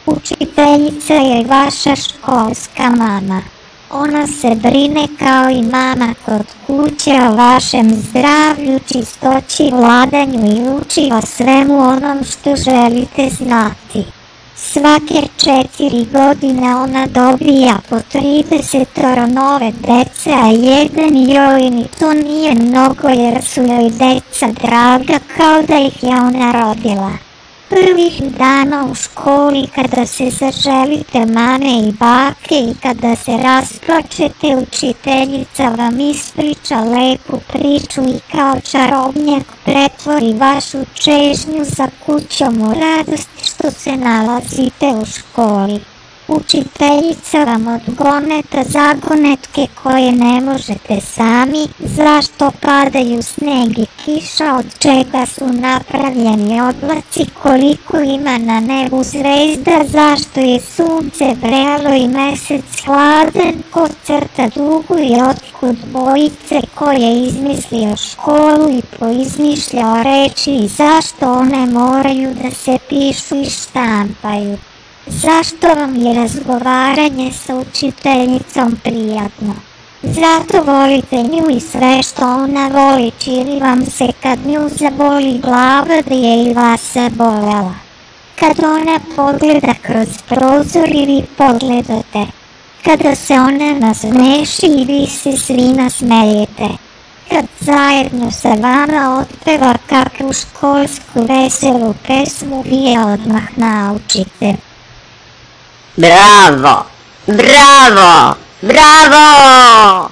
Učiteljica je vaša školska mama. Ona se brine kao i mama kod kuće o vašem zdravlju, čistoći, vladanju i uči o svemu onom što želite znati. Svake 4 godine ona dobija po 30 nove dece, a jedan joj ni to nije mnogo jer su joj deca draga kao da ih je ona rodila. Prvih dana u školi kada se zaželite mame i bake i kada se rasplačete, učiteljica vam ispriča lepu priču i kao čarobnjak pretvori vašu čežnju za kućom u radost što se nalazite u školi. Učiteljica vam odgoneta zagonetke koje ne možete sami, zašto padaju sneg i kiša, od čega su napravljeni oblaci, koliko ima na nebu zvezda, zašto je sunce vrelo i mesec hladan, ko crta dugu i otkud bojice, ko je izmislio školu i poizmišljao reči i zašto one moraju da se pišu i štampaju. Zašto vam je razgovaranje sa učiteljicom prijatno? Zato volite nju i sve što ona voli, čini vam se kad nju zaboli glava da je i vas zabolela. Kad ona pogleda kroz prozor i vi pogledate. Kada se ona nasmeši i vi se svi nasmejete. Kad zajedno sa vama otpeva kakvu školsku veselu pesmu, vi je odmah naučite. Bravo! Bravo! Bravo!